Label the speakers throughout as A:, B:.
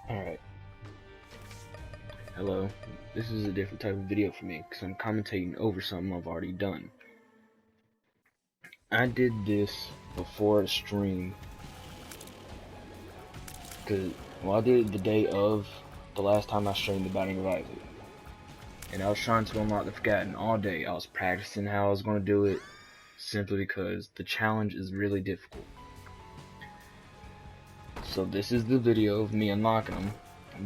A: Alright, hello. This is a different type of video for me because I'm commentating over something I've already done. I did this before a stream because, I did it the day of the last time I streamed the Batting of Isaac. And I was trying to unlock the Forgotten all day. I was practicing how I was going to do it simply because the challenge is really difficult. So this is the video of me unlocking them.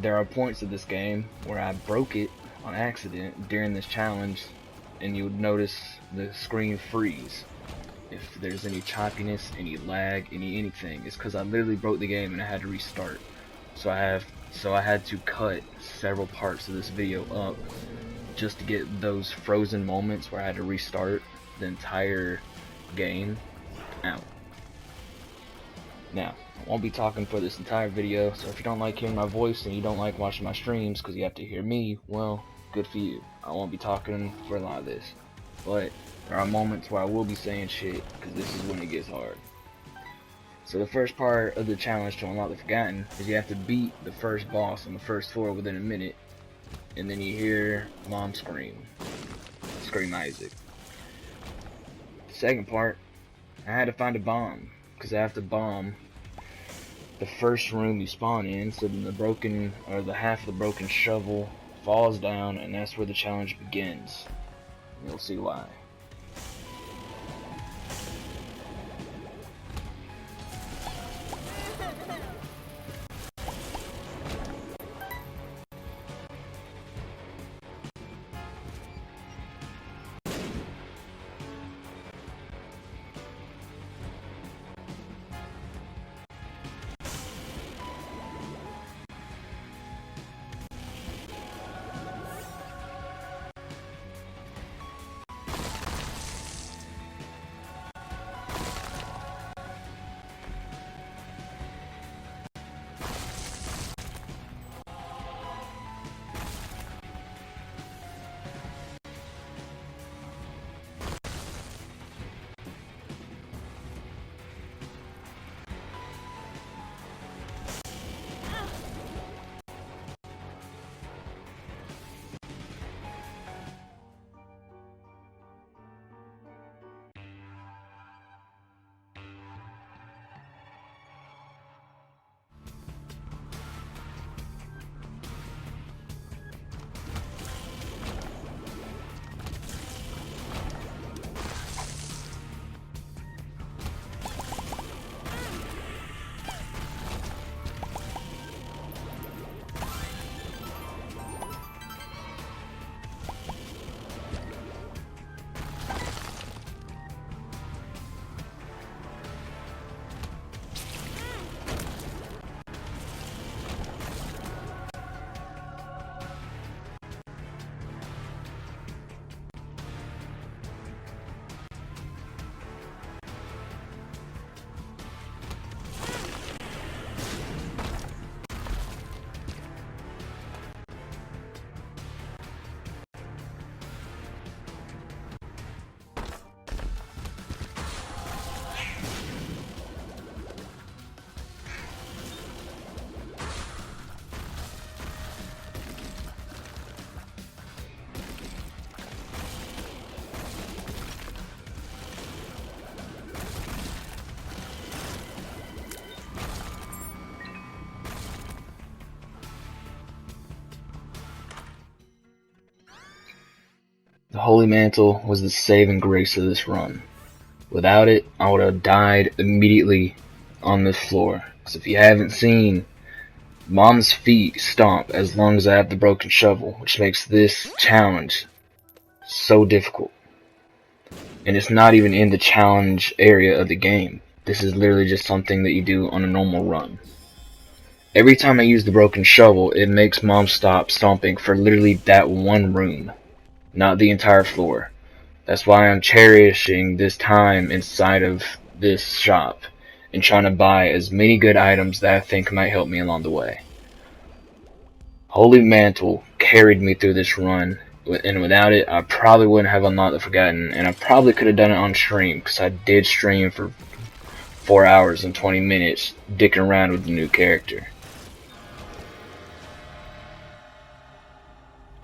A: There are points of this game where I broke it on accident during this challenge, and you would notice the screen freeze. If there's any choppiness, any lag, anything, it's because I literally broke the game and I had to restart. So I had to cut several parts of this video up just to get those frozen moments where I had to restart the entire game out. Now, I won't be talking for this entire video, so if you don't like hearing my voice and you don't like watching my streams because you have to hear me, well, good for you. I won't be talking for a lot of this. But there are moments where I will be saying shit because this is when it gets hard. So the first part of the challenge to unlock the Forgotten is you have to beat the first boss on the first floor within a minute, and then you hear Mom scream Isaac. The second part, I had to find a bomb, because I have to bomb the first room you spawn in, so then the half of the broken shovel falls down, and that's where the challenge begins. You'll see why. The Holy Mantle was the saving grace of this run. Without it, I would have died immediately on this floor. Because if you haven't seen, Mom's feet stomp as long as I have the broken shovel, which makes this challenge so difficult. And it's not even in the challenge area of the game. This is literally just something that you do on a normal run. Every time I use the broken shovel, it makes Mom stop stomping for literally that one room, not the entire floor. That's why I'm cherishing this time inside of this shop and trying to buy as many good items that I think might help me along the way. Holy Mantle carried me through this run, and without it, I probably wouldn't have unlocked the Forgotten, and I probably could have done it on stream, because I did stream for 4 hours and 20 minutes dicking around with the new character.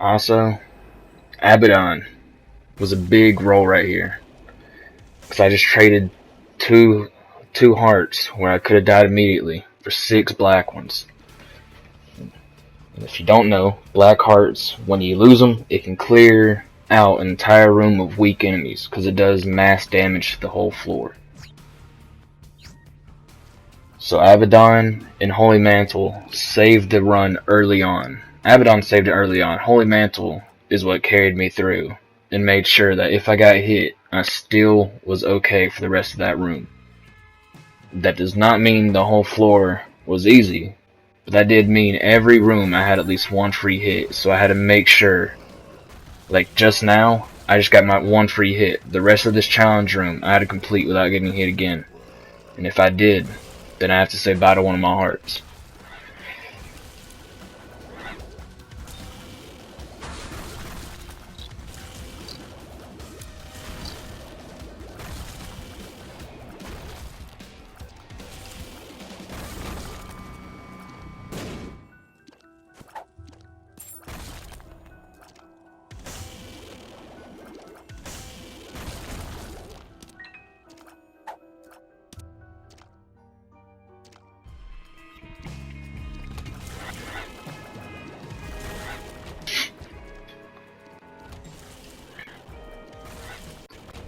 A: Also, Abaddon was a big roll right here. Because I just traded two hearts where I could have died immediately for 6 black ones. And if you don't know, black hearts, when you lose them, it can clear out an entire room of weak enemies because it does mass damage to the whole floor. So Abaddon and Holy Mantle saved the run early on. Abaddon saved it early on. Holy Mantle is what carried me through and made sure that if I got hit, I still was okay for the rest of that room. That does not mean the whole floor was easy, but that did mean every room I had at least one free hit, so I had to make sure. Like just now, I just got my one free hit. The rest of this challenge room I had to complete without getting hit again. And if I did, then I have to say bye to one of my hearts.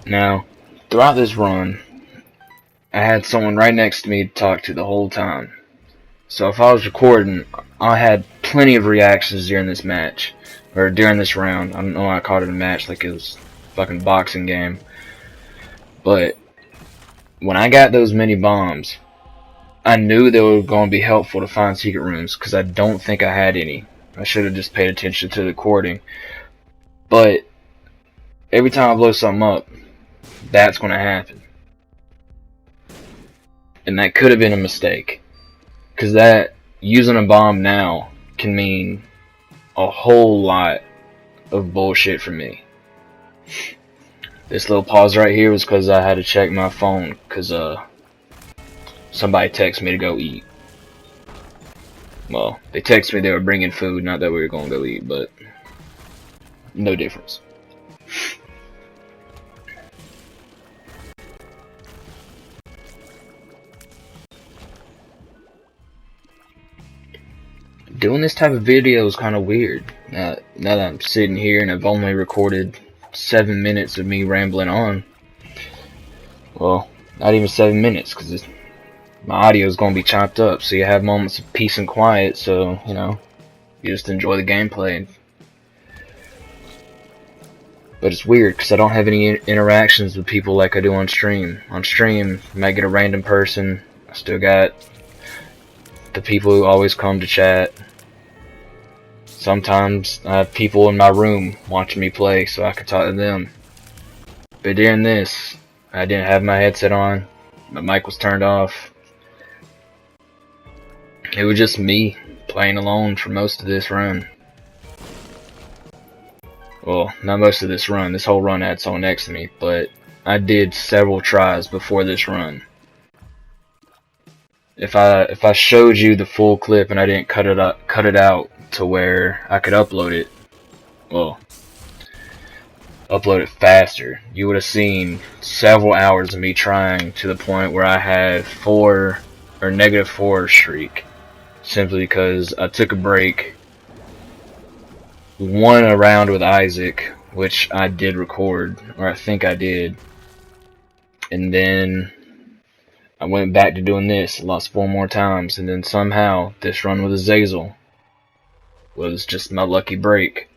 A: Now, throughout this run, I had someone right next to me to talk to the whole time. So if I was recording, I had plenty of reactions during this match. Or during this round. I don't know why I called it a match like it was a fucking boxing game. But when I got those mini bombs, I knew they were going to be helpful to find secret rooms because I don't think I had any. I should have just paid attention to the recording. But every time I blow something up, that's going to happen. And that could have been a mistake. Because that, using a bomb now, can mean a whole lot of bullshit for me. This little pause right here was because I had to check my phone. Because somebody texted me to go eat. Well, they texted me they were bringing food, not that we were going to go eat, but no difference. Doing this type of video is kind of weird. Now that I'm sitting here and I've only recorded 7 minutes of me rambling on. Well, not even 7 minutes, because my audio is going to be chopped up, so you have moments of peace and quiet, so, you know, you just enjoy the gameplay. But it's weird, because I don't have any interactions with people like I do on stream. On stream, I might get a random person. I still got the people who always come to chat. Sometimes I have people in my room watching me play so I can talk to them. But during this, I didn't have my headset on. My mic was turned off. It was just me playing alone for most of this run. Well, not most of this run. This whole run I had someone next to me, but I did several tries before this run. If I showed you the full clip and I didn't cut it out to where I could upload it, well, upload it faster, you would have seen several hours of me trying to the point where I had -4 streak, simply because I took a break, won a round with Isaac, which I did record, or I think I did, and then I went back to doing this, lost 4 more times, and then somehow this run with Azazel was just my lucky break,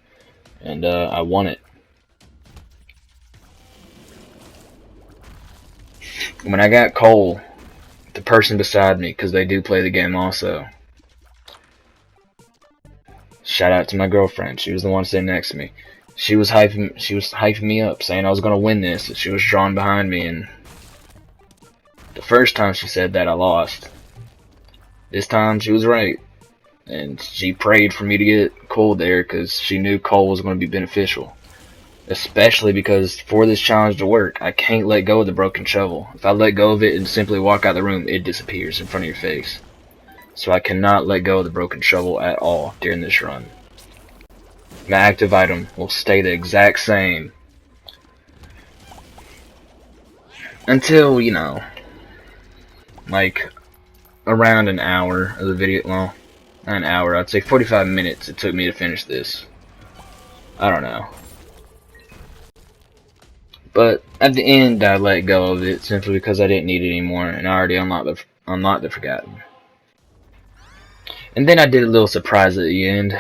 A: and I won it. When I got Cole, the person beside me, because they do play the game also, shout out to my girlfriend, she was the one sitting next to me. She was hyping me up, saying I was gonna win this, and she was drawn behind me, and the first time she said that, I lost. This time, she was right. And she prayed for me to get Cole there because she knew Cole was going to be beneficial. Especially because for this challenge to work, I can't let go of the broken shovel. If I let go of it and simply walk out the room, it disappears in front of your face. So I cannot let go of the broken shovel at all during this run. my active item will stay the exact same until, you know, like around an hour of the video. Well, not an hour, I'd say 45 minutes it took me to finish this. I don't know. But at the end, I let go of it simply because I didn't need it anymore, and I already unlocked the Forgotten. And then I did a little surprise at the end.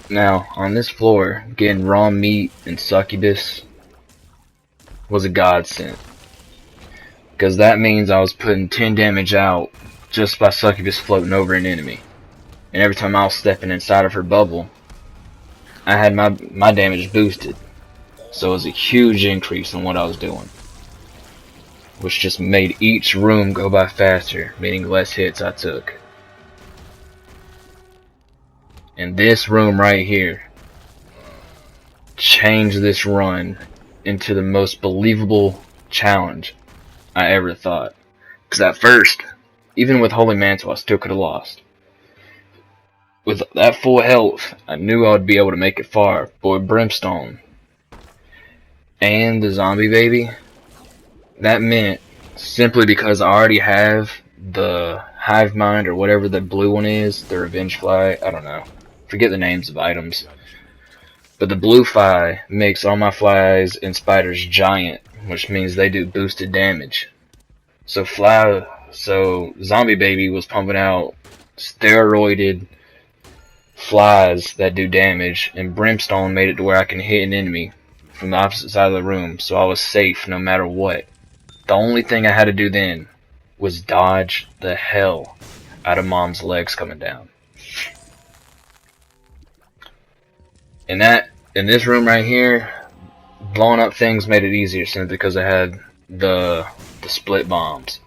A: Now, on this floor, getting raw meat and succubus was a godsend. Because that means I was putting 10 damage out just by succubus floating over an enemy. And every time I was stepping inside of her bubble, I had my damage boosted. So it was a huge increase in what I was doing. Which just made each room go by faster, meaning less hits I took. And this room right here changed this run into the most believable challenge I ever thought. Because at first, even with Holy Mantle, I still could have lost. With that full health, I knew I would be able to make it far. But with Brimstone and the zombie baby, that meant, simply because I already have the Hive Mind or whatever the blue one is, the Revenge Fly, I don't know. Forget the names of items. But the blue fly makes all my flies and spiders giant, which means they do boosted damage. So Zombie Baby was pumping out steroided flies that do damage, and Brimstone made it to where I can hit an enemy from the opposite side of the room, so I was safe no matter what. The only thing I had to do then was dodge the hell out of Mom's legs coming down. In this room right here, blowing up things made it easier simply because I had the split bombs.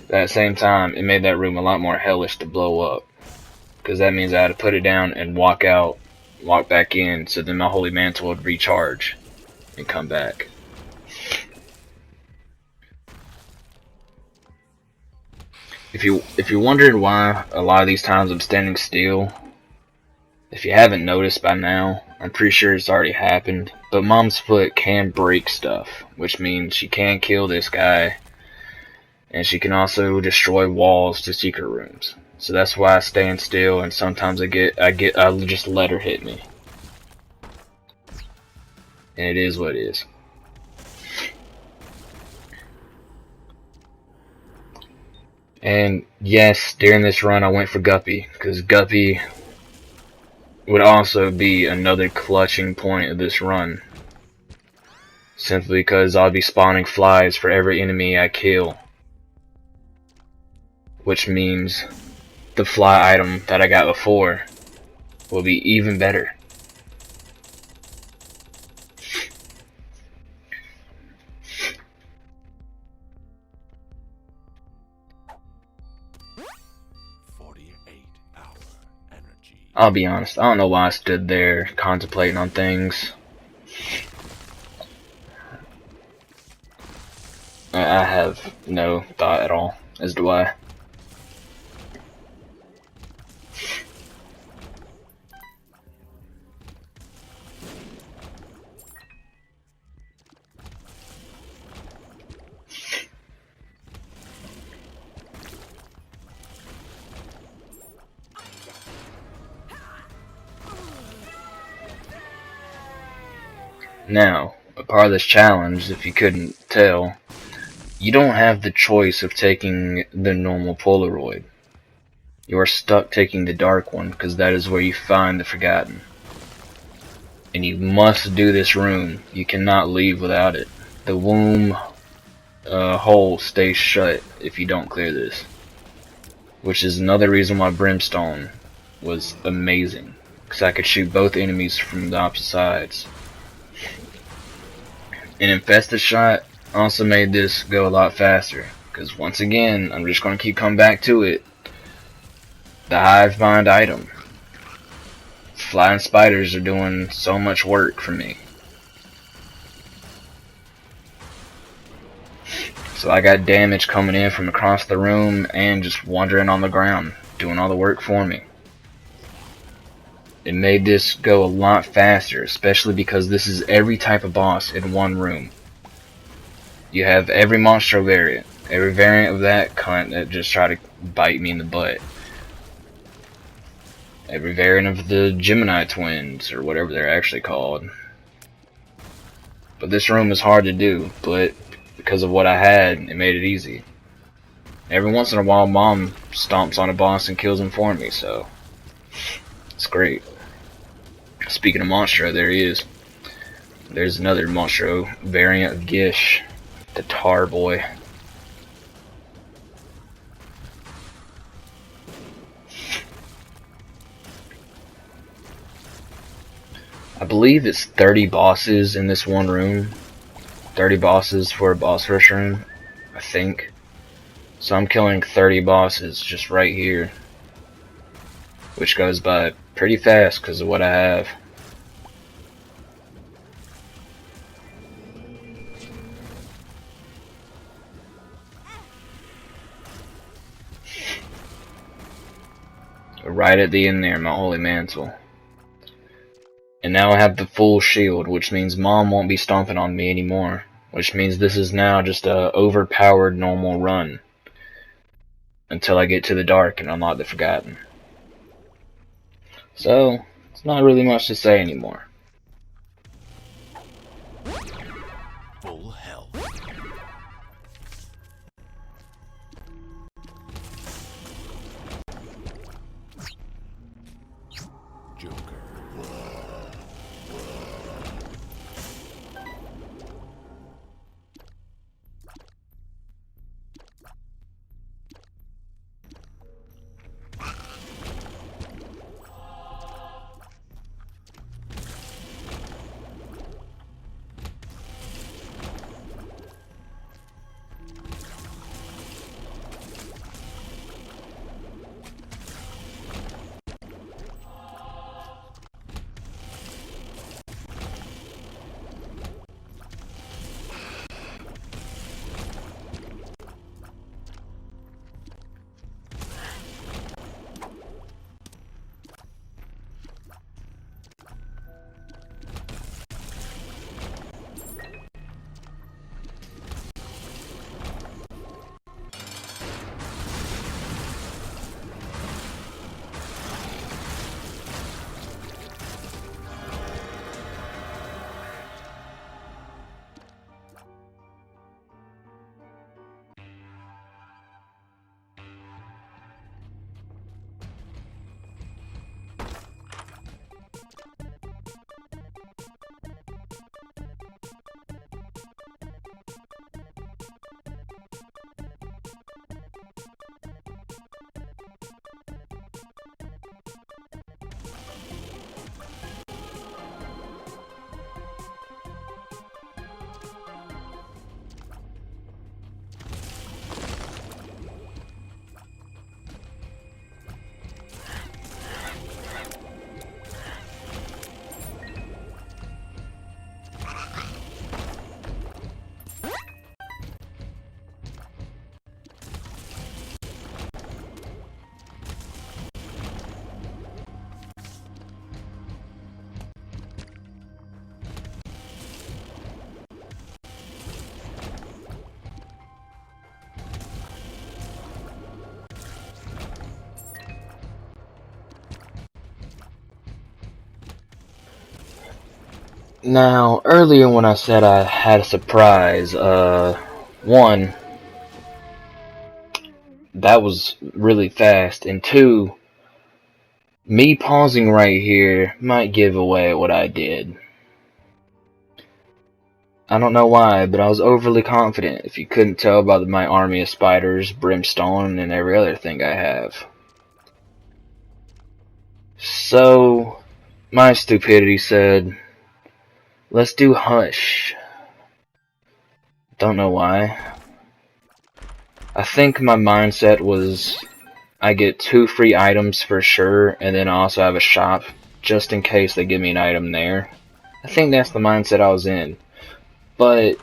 A: At the same time, it made that room a lot more hellish to blow up, because that means I had to put it down and walk out, walk back in, so then my holy mantle would recharge and come back. If you're wondering why a lot of these times I'm standing still, if you haven't noticed by now, I'm pretty sure it's already happened, but Mom's foot can break stuff, which means she can kill this guy, and she can also destroy walls to secret rooms. So that's why I stand still, and sometimes I just let her hit me. And it is what it is. And yes, during this run I went for Guppy, because Guppy would also be another clutching point of this run. Simply because I'll be spawning flies for every enemy I kill. Which means the fly item that I got before will be even better. I'll be honest, I don't know why I stood there contemplating on things. I have no thought at all as to why. Now, a part of this challenge, if you couldn't tell, you don't have the choice of taking the normal Polaroid. You are stuck taking the dark one, because that is where you find the Forgotten. And you must do this room. You cannot leave without it. The womb hole stays shut if you don't clear this. Which is another reason why Brimstone was amazing. Because I could shoot both enemies from the opposite sides. An Infested Shot also made this go a lot faster. Because once again, I'm just going to keep coming back to it. The Hive Mind item. Flying spiders are doing so much work for me. So I got damage coming in from across the room and just wandering on the ground, doing all the work for me. It made this go a lot faster, especially because this is every type of boss in one room. You have every monstro variant, every variant of that cunt that just try to bite me in the butt. Every variant of the Gemini twins, or whatever they're actually called. But this room is hard to do, but because of what I had, it made it easy. Every once in a while, Mom stomps on a boss and kills him for me, so it's great. Speaking of monstro, there he is. There's another monstro variant of Gish, the Tar Boy. I believe it's 30 bosses in this one room. 30 bosses for a boss rush room, I think. So I'm killing 30 bosses just right here. Which goes by pretty fast because of what I have. Right at the end there, my holy mantle. And now I have the full shield, which means Mom won't be stomping on me anymore. Which means this is now just a overpowered normal run. Until I get to the dark and unlock the Forgotten. So, it's not really much to say anymore.
B: Full health. Joker.
A: Now, earlier when I said I had a surprise, one, that was really fast, and two, me pausing right here might give away what I did. I don't know why, but I was overly confident, if you couldn't tell by my army of spiders, brimstone, and every other thing I have. So, my stupidity said, let's do Hush. Don't know why. I think my mindset was, I get 2 free items for sure, and then I also have a shop, just in case they give me an item there. I think that's the mindset I was in. But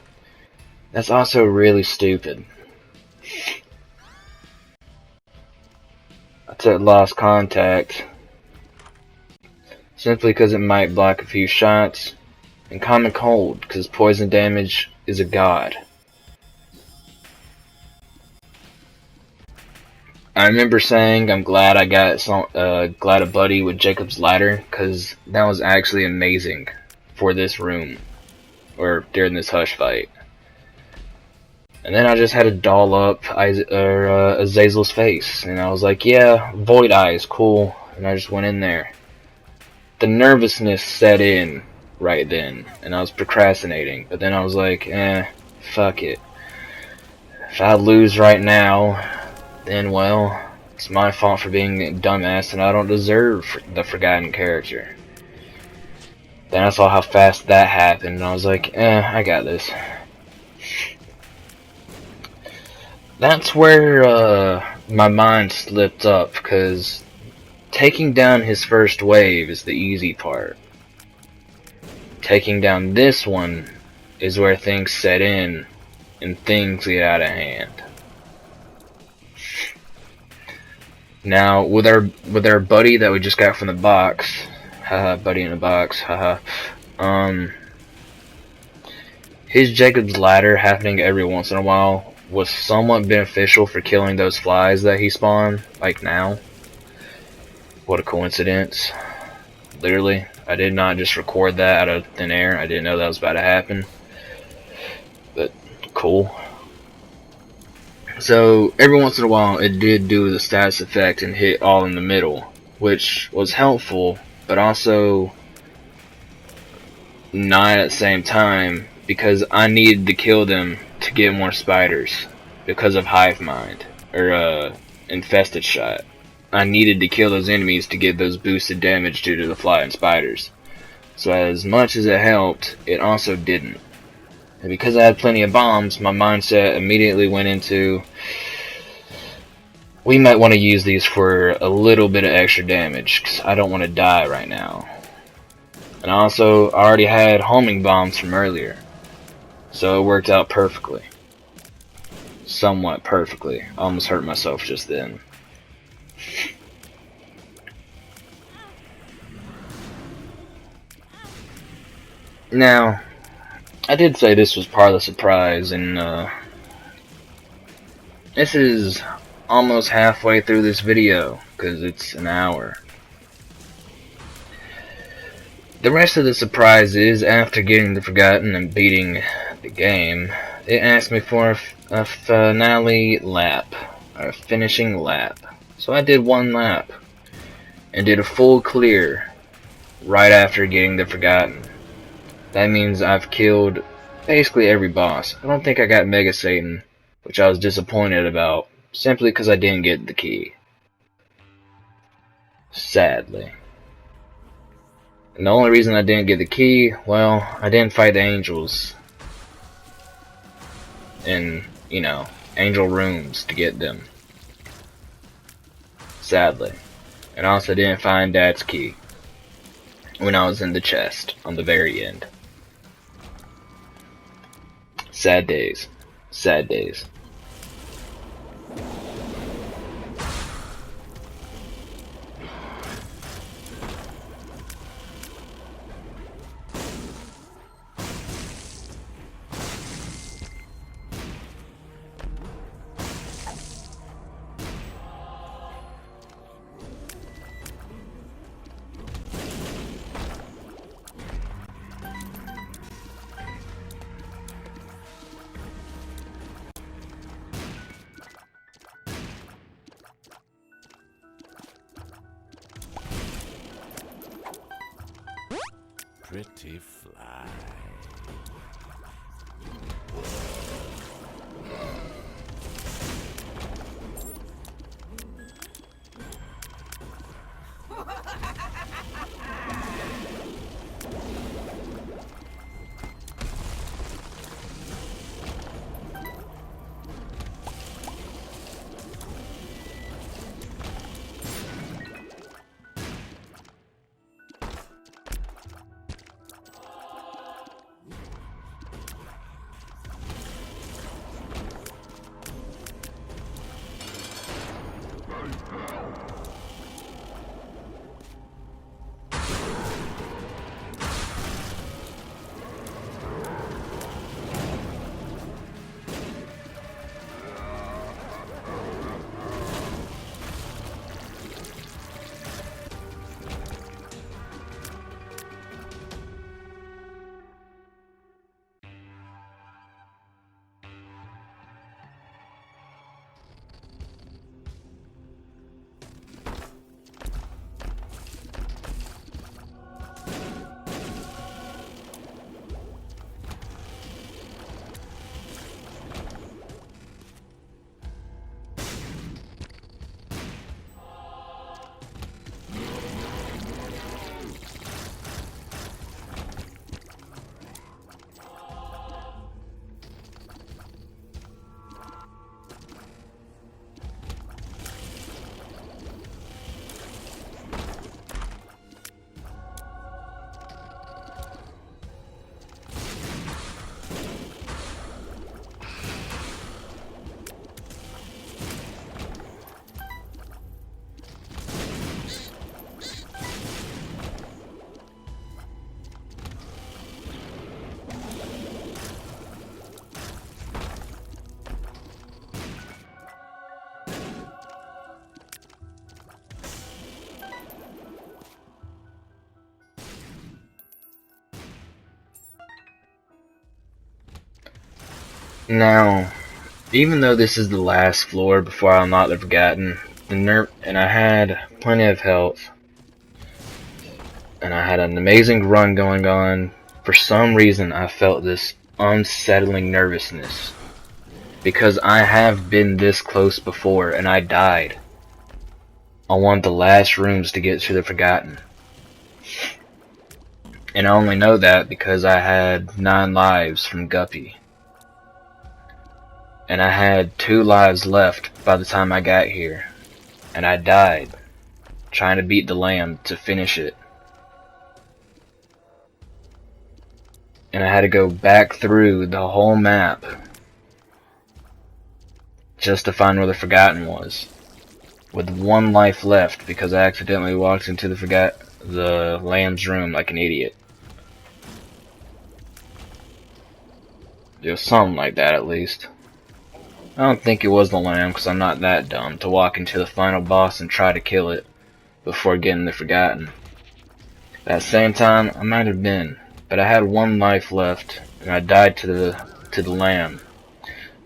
A: that's also really stupid. I took Lost Contact simply because it might block a few shots, and Common Cold because poison damage is a god. I remember saying I'm glad I got glad a buddy with Jacob's Ladder, because that was actually amazing for this room, or during this Hush fight. And then I just had to doll up Azazel's face, and I was like, yeah, Void Eyes, cool, and I just went in there. The nervousness set in right then, and I was procrastinating, but then I was like, fuck it. If I lose right now, then, well, it's my fault for being a dumbass, and I don't deserve the forgotten character. Then I saw how fast that happened, and I was like, I got this. That's where my mind slipped up, because taking down his first wave is the easy part. Taking down this one is where things set in, and things get out of hand. Now, with our buddy that we just got from the box, haha, buddy in the box, haha, his Jacob's Ladder happening every once in a while was somewhat beneficial for killing those flies that he spawned, like now. What a coincidence. Literally, I did not just record that out of thin air. I didn't know that was about to happen. But, cool. So, every once in a while, it did do the status effect and hit all in the middle, which was helpful, but also not at the same time, because I needed to kill them to get more spiders, because of Hive Mind, or Infested Shot. I needed to kill those enemies to get those boosted damage due to the fly and spiders. So as much as it helped, it also didn't. And because I had plenty of bombs, my mindset immediately went into, we might want to use these for a little bit of extra damage, because I don't want to die right now. And also, I already had homing bombs from earlier, so it worked out perfectly. Somewhat perfectly. I almost hurt myself just then. Now, I did say this was part of the surprise, and this is almost halfway through this video, because it's an hour. The rest of the surprise is, after getting the Forgotten and beating the game, it asked me for a finale lap, or a finishing lap. So I did 1 lap, and did a full clear, right after getting the Forgotten. That means I've killed basically every boss. I don't think I got Mega Satan, which I was disappointed about, simply because I didn't get the key. Sadly. And the only reason I didn't get the key, well, I didn't fight the angels in, you know, angel rooms to get them. Sadly. And also didn't find Dad's key when I was in the chest on the very end. Sad days. Sad days.
B: pretty fly.
A: Now, even though this is the last floor before I unlock the Forgotten, and I had plenty of health, and I had an amazing run going on, for some reason I felt this unsettling nervousness. Because I have been this close before, and I died on one of the last rooms to get to the Forgotten. And I only know that because I had 9 lives from Guppy. And I had 2 lives left by the time I got here. And I died trying to beat the lamb to finish it. And I had to go back through the whole map just to find where the Forgotten was. With 1 life left because I accidentally walked into the lamb's room like an idiot. It was something like that at least. I don't think it was the lamb because I'm not that dumb to walk into the final boss and try to kill it before getting the Forgotten. At the same time, I might have been, but I had 1 life left and I died to the lamb.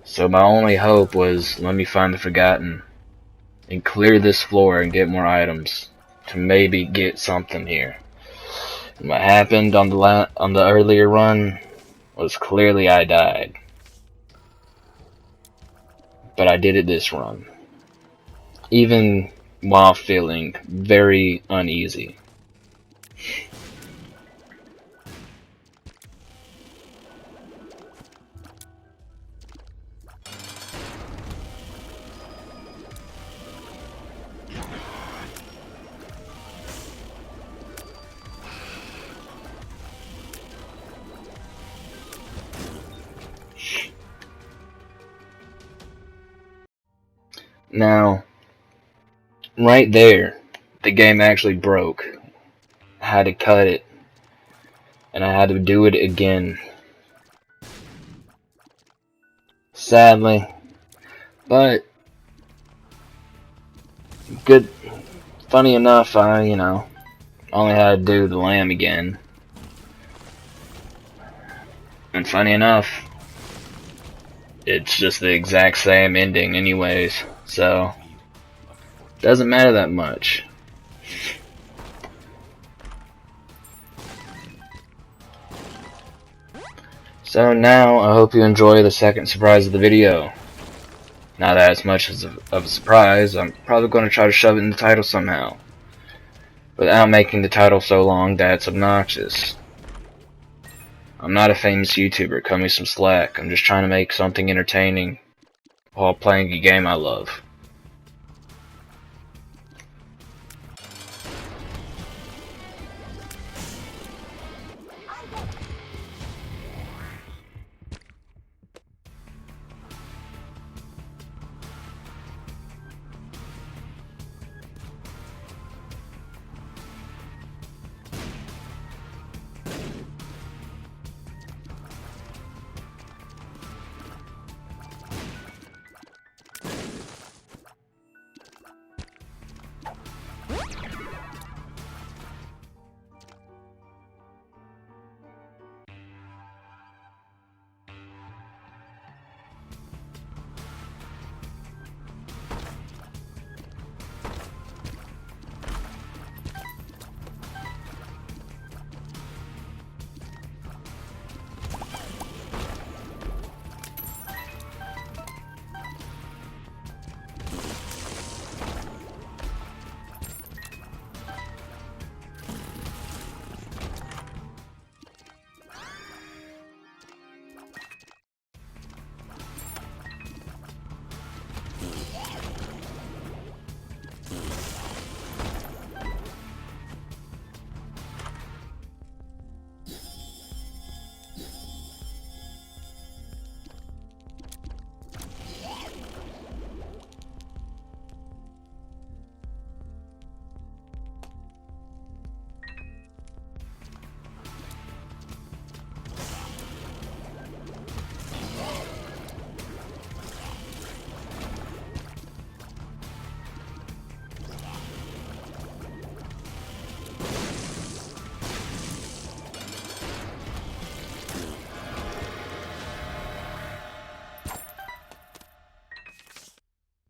A: So my only hope was let me find the Forgotten and clear this floor and get more items to maybe get something here. And what happened on the earlier run was clearly I died. But I did it this run, even while feeling very uneasy. Now, right there, the game actually broke. I had to cut it, and I had to do it again. Sadly, but good. Funny enough, I only had to do the lamb again, and funny enough, it's just the exact same ending, anyways. So doesn't matter that much. So now, I hope you enjoy the second surprise of the video. Not as much of a surprise, I'm probably going to try to shove it in the title somehow, without making the title so long that it's obnoxious. I'm not a famous YouTuber, cut me some slack. I'm just trying to make something entertaining while playing a game I love.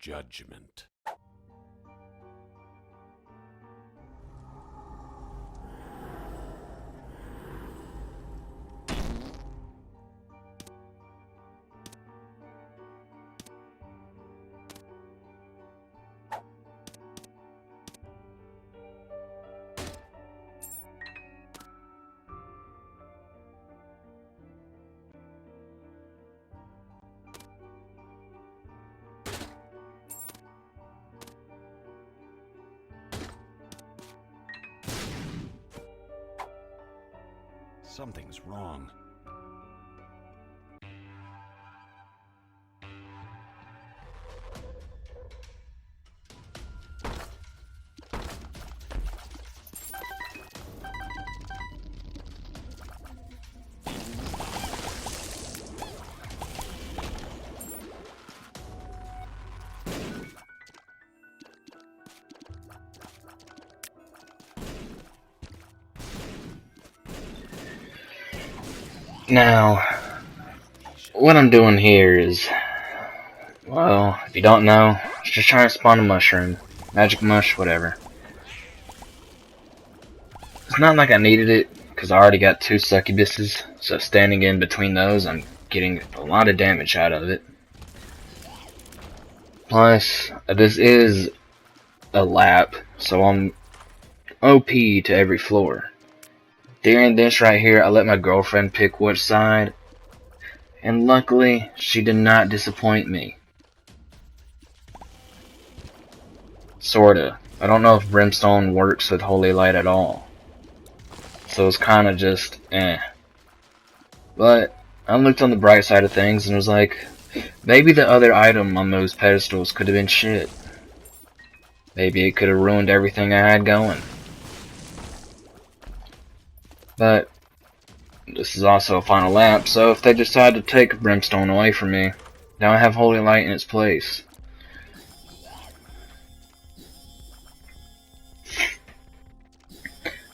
B: Judgment. Something's wrong.
A: Now, what I'm doing here is, well, if you don't know, it's just trying to spawn a mushroom. Magic mush, whatever. It's not like I needed it, because I already got 2 succubuses, so standing in between those, I'm getting a lot of damage out of it. Plus, this is a lap, so I'm OP to every floor. During this right here, I let my girlfriend pick which side, and luckily, she did not disappoint me. Sorta. I don't know if Brimstone works with Holy Light at all. So it's kinda just, eh. But, I looked on the bright side of things and was like, maybe the other item on those pedestals could have been shit. Maybe it could have ruined everything I had going. But, this is also a final lap, so if they decide to take Brimstone away from me, now I have Holy Light in its place.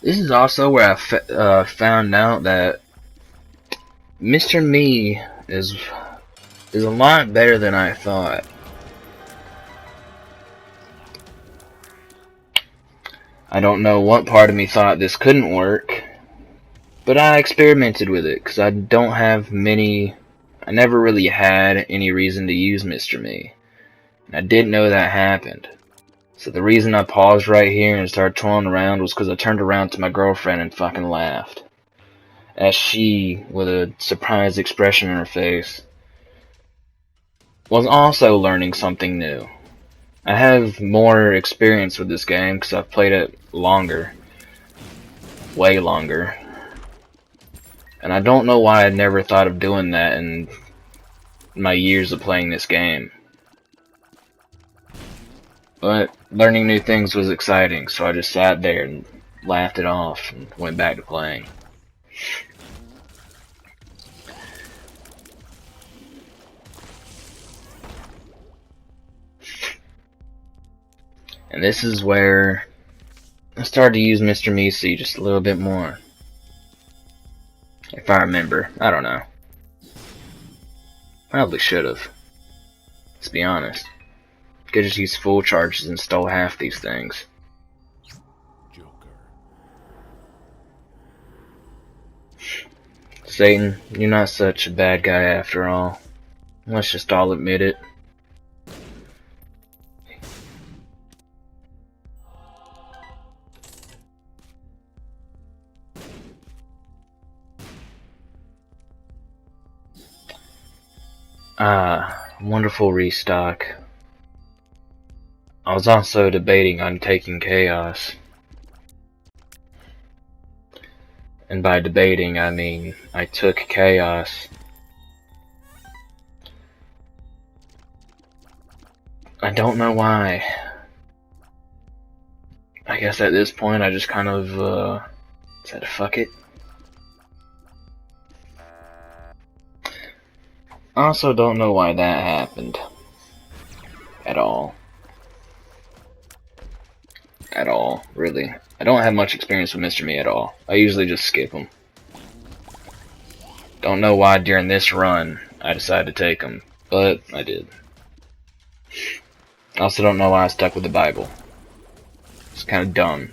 A: This is also where I found out that Mr. Me is a lot better than I thought. I don't know what part of me thought this couldn't work, But I experimented with it, because I never really had any reason to use Mr. Me. And I didn't know that happened. So the reason I paused right here and started twirling around was because I turned around to my girlfriend and fucking laughed. As she, with a surprised expression on her face, was also learning something new. I have more experience with this game because I've played it longer. Way longer. And I don't know why I'd never thought of doing that in my years of playing this game. But learning new things was exciting, so I just sat there and laughed it off and went back to playing. And this is where I started to use Mr. Meesey just a little bit more. If I remember. I don't know. Probably should have. Let's be honest. Could just use full charges and stole half these things.
B: Joker.
A: Satan, you're not such a bad guy after all. Let's just all admit it. Wonderful restock. I was also debating on taking Chaos. And by debating, I mean I took Chaos. I don't know why. I guess at this point I just kind of said fuck it. I also don't know why that happened. At all. At all, really. I don't have much experience with Mr. Me at all. I usually just skip him. Don't know why during this run I decided to take him, but I did. I also don't know why I stuck with the Bible. It's kind of dumb.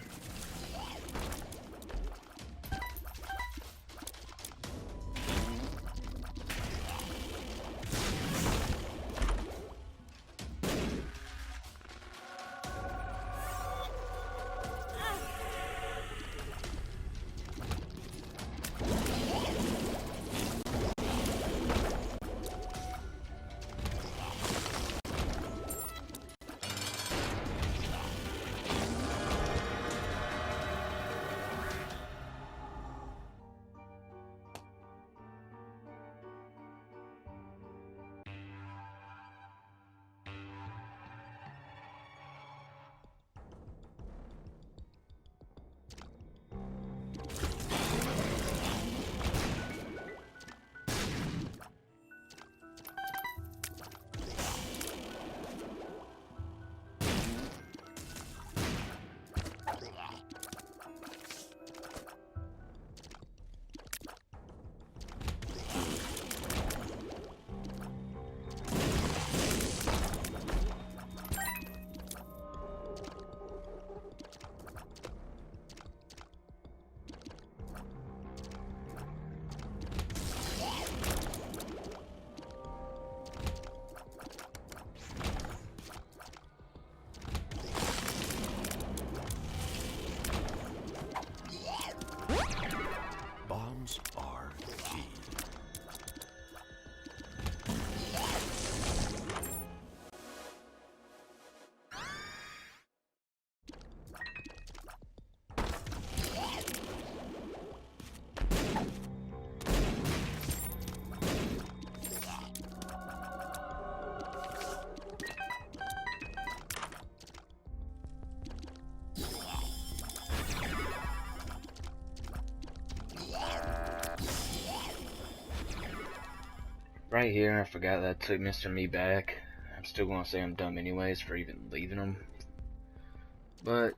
B: Bombs are key.
A: Right here, I forgot that I took Mr. Me back. I'm still gonna say I'm dumb anyways for even leaving him. But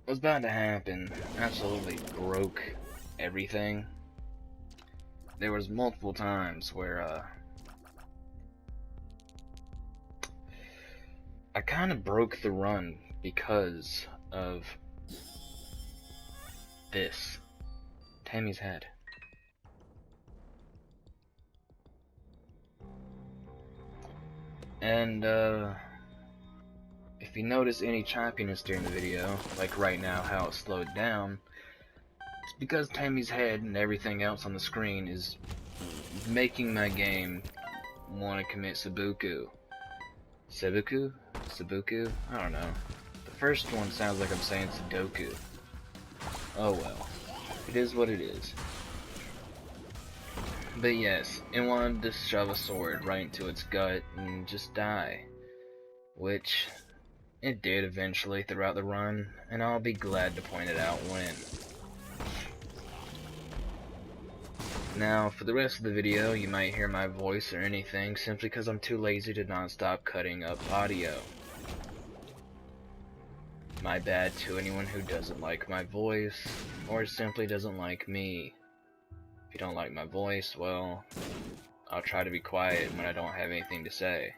A: what's about to happen absolutely broke everything. There was multiple times where I kind of broke the run because of this. Tammy's head. And, if you notice any choppiness during the video, like right now how it slowed down, it's because Tammy's head and everything else on the screen is making my game want to commit Sabuku. Sabuku? Sabuku? I don't know. The first one sounds like I'm saying Sudoku. Oh well. It is what it is. But yes, it wanted to shove a sword right into its gut and just die. Which it did eventually throughout the run, and I'll be glad to point it out when. Now, for the rest of the video, you might hear my voice or anything simply because I'm too lazy to not stop cutting up audio. My bad to anyone who doesn't like my voice, or simply doesn't like me. If you don't like my voice, well, I'll try to be quiet when I don't have anything to say.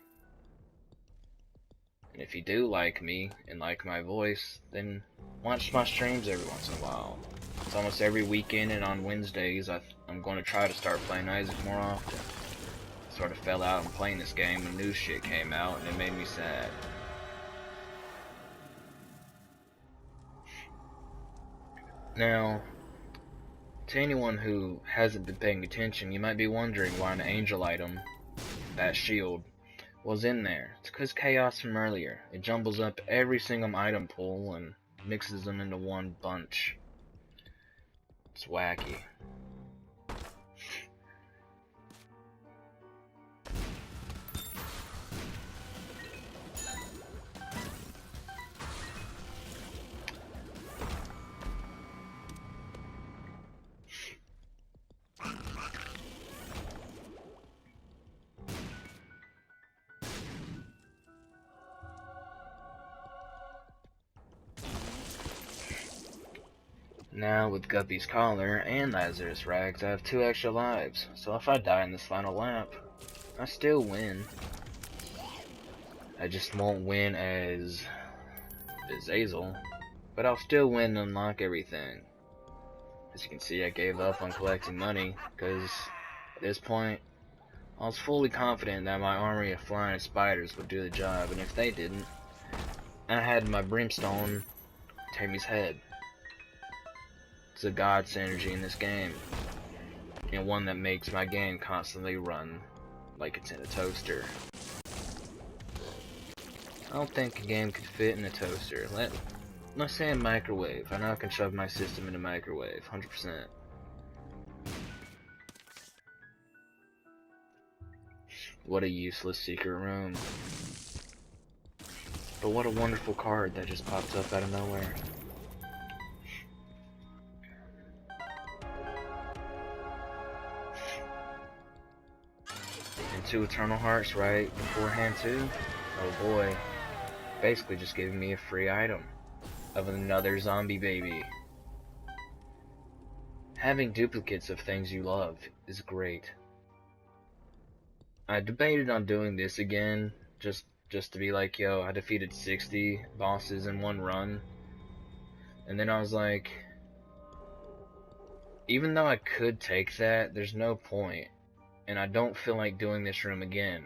A: And if you do like me and like my voice, then watch my streams every once in a while. It's almost every weekend, and on Wednesdays I'm going to try to start playing Isaac more often. I sort of fell out and playing this game when new shit came out, and it made me sad. Now, to anyone who hasn't been paying attention, you might be wondering why an angel item, that shield, was in there. It's because chaos from earlier. It jumbles up every single item pool and mixes them into one bunch. It's wacky. Now, with Guppy's collar and Lazarus rags, I have 2 extra lives, so if I die in this final lap, I still win. I just won't win as Azazel, but I'll still win and unlock everything. As you can see, I gave up on collecting money, because at this point, I was fully confident that my army of flying spiders would do the job, and if they didn't, I had my brimstone, Tammy's head. It's a god synergy in this game, and one that makes my game constantly run like it's in a toaster. I don't think a game could fit in a toaster. Let's say a microwave. I know I can shove my system in a microwave, 100%. What a useless secret room. But what a wonderful card that just popped up out of nowhere. And 2 Eternal Hearts right beforehand too? Oh boy. Basically just giving me a free item of another zombie baby. Having duplicates of things you love is great. I debated on doing this again, just to be like, yo, I defeated 60 bosses in one run. And then I was like, even though I could take that, there's no point. And I don't feel like doing this room again.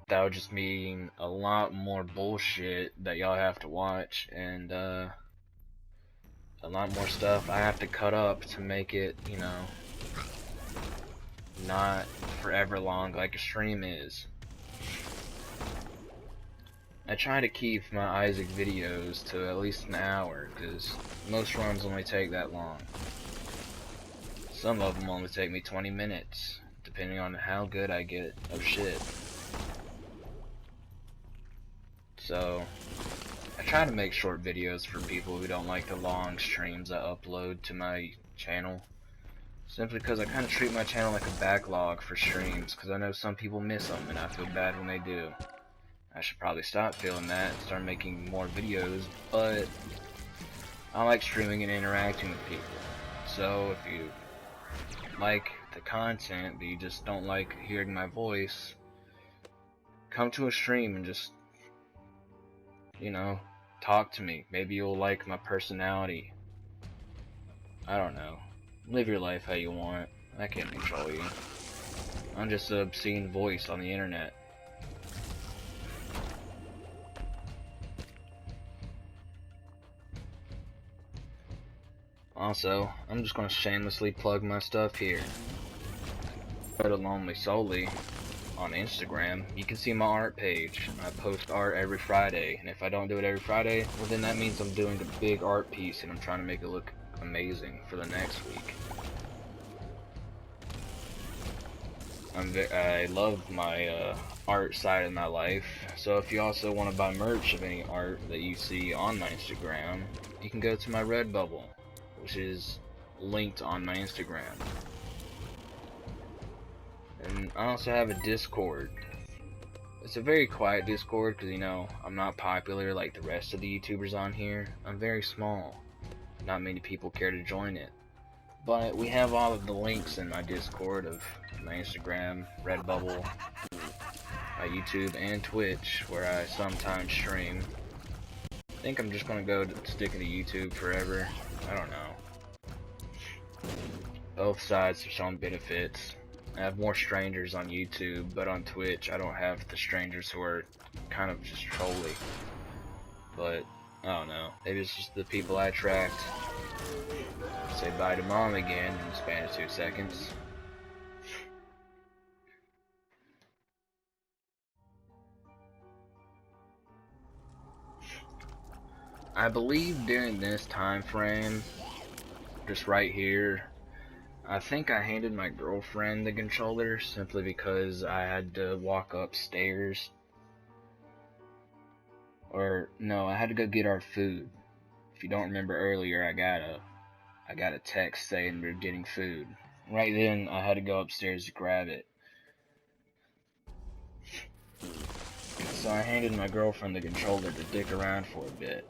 A: That would just mean a lot more bullshit that y'all have to watch, and a lot more stuff I have to cut up to make it, you know, not forever long like a stream is. I try to keep my Isaac videos to at least an hour, because most runs only take that long. Some of them only take me 20 minutes, depending on how good I get of shit. So, I try to make short videos for people who don't like the long streams I upload to my channel. Simply because I kind of treat my channel like a backlog for streams, because I know some people miss them, and I feel bad when they do. I should probably stop feeling that and start making more videos, but I like streaming and interacting with people. So if you like the content, but you just don't like hearing my voice, come to a stream and just, you know, talk to me. Maybe you'll like my personality. I don't know. Live your life how you want. I can't control you. I'm just an obscene voice on the internet. Also, I'm just going to shamelessly plug my stuff here. Go to Lonely Solely on Instagram. You can see my art page. I post art every Friday, and if I don't do it every Friday, well then that means I'm doing a big art piece and I'm trying to make it look amazing for the next week. I love my art side of my life, so if you also want to buy merch of any art that you see on my Instagram, you can go to my Redbubble, which is linked on my Instagram. And I also have a Discord. It's a very quiet Discord because, you know, I'm not popular like the rest of the YouTubers on here. I'm very small. Not many people care to join it. But we have all of the links in my Discord of my Instagram, Redbubble, my YouTube, and Twitch, where I sometimes stream. I think I'm just going to go sticking to YouTube forever. I don't know. Both sides have shown benefits. I have more strangers on YouTube, but on Twitch I don't have the strangers who are kind of just trolly. But, I don't know. Maybe it's just the people I attract. Say bye to mom again in the span of 2 seconds. I believe during this time frame, just right here, I think I handed my girlfriend the controller simply because I had to walk upstairs. Or no, I had to go get our food. If you don't remember earlier, I got a text saying we were getting food. Right then, I had to go upstairs to grab it. So I handed my girlfriend the controller to dick around for a bit.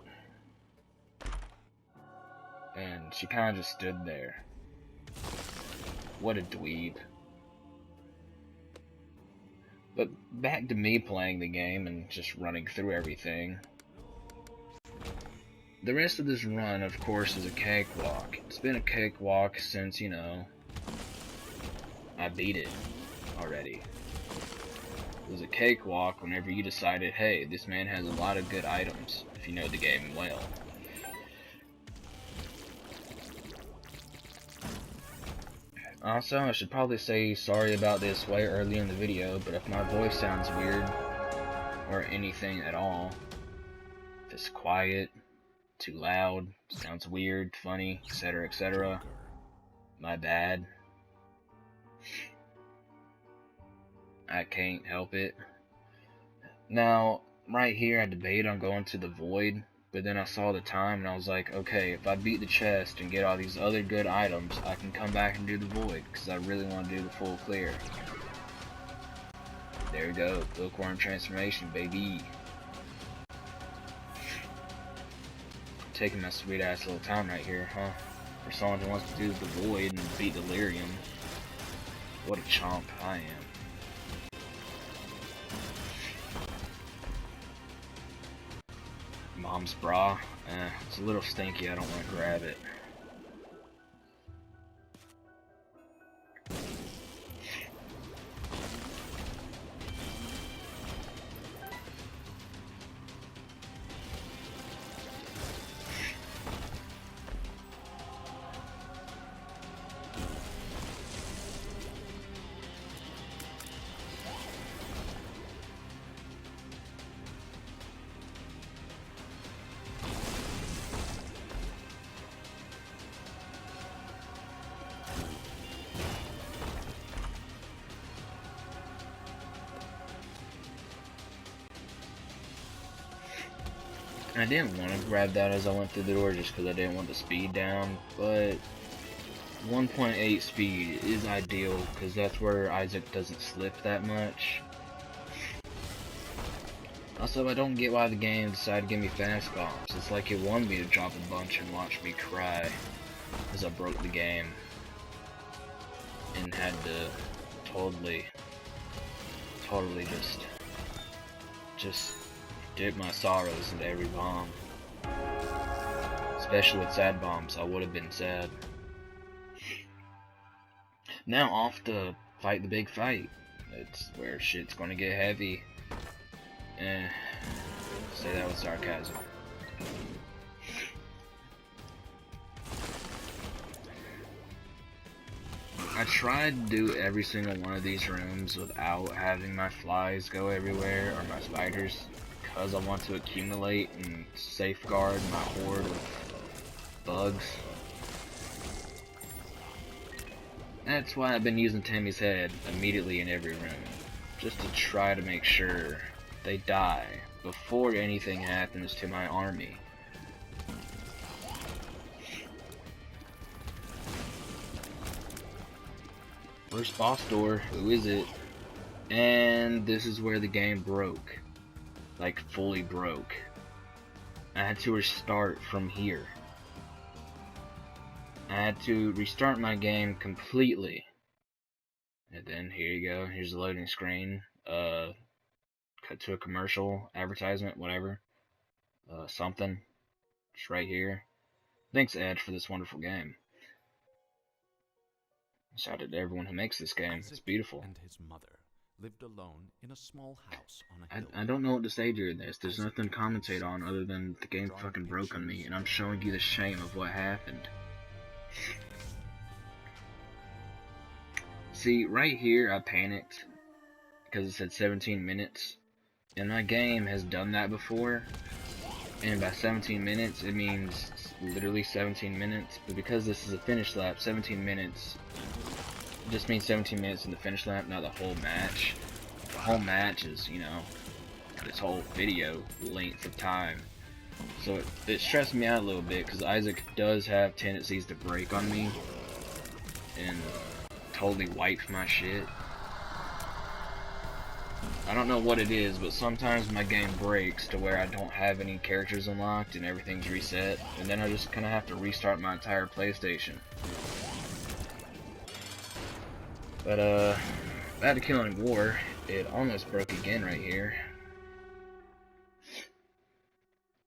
A: And she kinda just stood there. What a dweeb. But back to me playing the game and just running through everything. The rest of this run, of course, is a cakewalk. It's been a cakewalk since, you know, I beat it already. It was a cakewalk whenever you decided, hey, this man has a lot of good items, if you know the game well. Also, I should probably say sorry about this way early in the video, but if my voice sounds weird, or anything at all, if it's quiet, too loud, sounds weird, funny, etc., etc., my bad. I can't help it. Now, right here I debate on going to the void, but then I saw the time and I was like, okay, if I beat the chest and get all these other good items, I can come back and do the void, because I really want to do the full clear. There we go, Bookworm transformation, baby. Taking my sweet ass little time right here, huh? For someone who wants to do the void and beat Delirium. What a chomp I am. Mom's bra. It's a little stinky, I don't want to grab it. I didn't want to grab that as I went through the door just because I didn't want the speed down, but 1.8 speed is ideal because that's where Isaac doesn't slip that much. Also, I don't get why the game decided to give me fast bombs. It's like it wanted me to drop a bunch and watch me cry as I broke the game and had to totally just dip my sorrows into every bomb. Especially with sad bombs, I would have been sad. Now off to fight the big fight. It's where shit's gonna get heavy. Say that with sarcasm. I tried to do every single one of these rooms without having my flies go everywhere, or my spiders, because I want to accumulate and safeguard my horde of bugs. That's why I've been using Tammy's head immediately in every room, just to try to make sure they die before anything happens to my army. First boss door, who is it? And this is where the game broke. Like, fully broke. I had to restart from here. I had to restart my game completely. And then here you go, here's the loading screen. Cut to a commercial, advertisement, whatever. Something. Just right here. Thanks, Ed, for this wonderful game. Shout out to everyone who makes this game. It's beautiful.
B: And his mother lived alone in a small house on a hill.
A: I don't know what to say during this. There's nothing to commentate on other than the game fucking broke on me, and I'm showing you the shame of what happened. See, right here I panicked because it said 17 minutes, and my game has done that before, and by 17 minutes it means literally 17 minutes, but because this is a finish lap, 17 minutes just means 17 minutes in the finish lap, not the whole match. The whole match is, you know, this whole video length of time. So it stressed me out a little bit, because Isaac does have tendencies to break on me and totally wipe my shit. I don't know what it is, but sometimes my game breaks to where I don't have any characters unlocked and everything's reset, and then I just kind of have to restart my entire PlayStation. But back to Killing War, it almost broke again right here.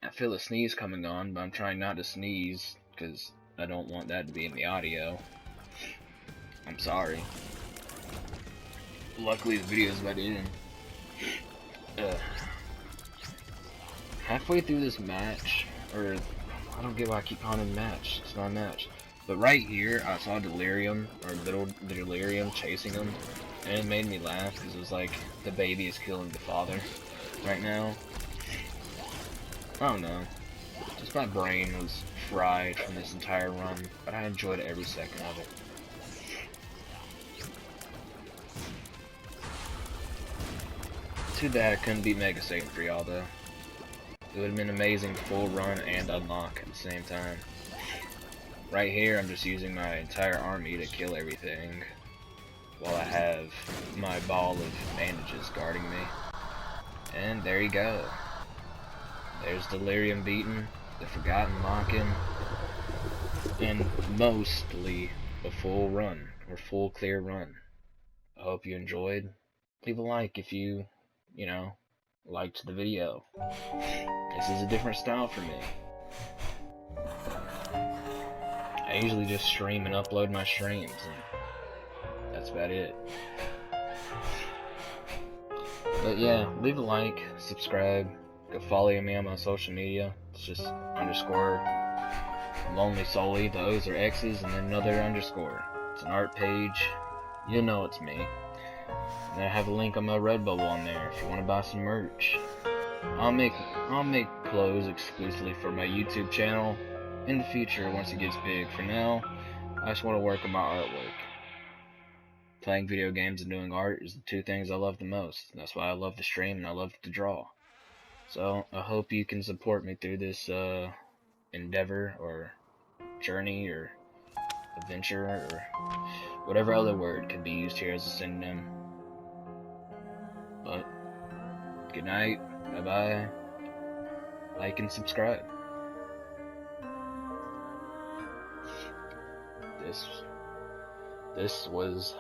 A: I feel a sneeze coming on, but I'm trying not to sneeze, because I don't want that to be in the audio. I'm sorry. Luckily the video is about to end. Halfway through this match, or I don't get why I keep calling it a match, it's not a match. But right here, I saw Delirium, or little Delirium chasing him, and it made me laugh, because it was like, the baby is killing the father right now. I don't know, just my brain was fried from this entire run, but I enjoyed every second of it. Too bad I couldn't beat Mega Satan for y'all though. It would have been amazing full run and unlock at the same time. Right here, I'm just using my entire army to kill everything, while I have my ball of bandages guarding me. And there you go. There's Delirium beaten, the Forgotten Mocking, and mostly a full run, or full clear run. I hope you enjoyed. Leave a like if you know, liked the video. This is a different style for me. I usually just stream and upload my streams, and that's about it. But yeah, leave a like, subscribe, go follow me on my social media. It's just underscore Lonely Solely. The O's are X's, and then another underscore. It's an art page. You'll know it's me. And I have a link on my Redbubble on there if you want to buy some merch. I'll make clothes exclusively for my YouTube channel in the future once it gets big. For now, I just want to work on my artwork. Playing video games and doing art is the two things I love the most. That's why I love to stream and I love to draw. So I hope you can support me through this endeavor or journey or adventure or whatever other word could be used here as a synonym. But good night, bye bye, like and subscribe. This was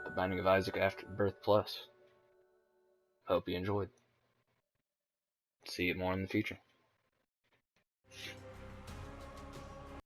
A: The Binding of Isaac Afterbirth Plus. Hope you enjoyed. See you more in the future.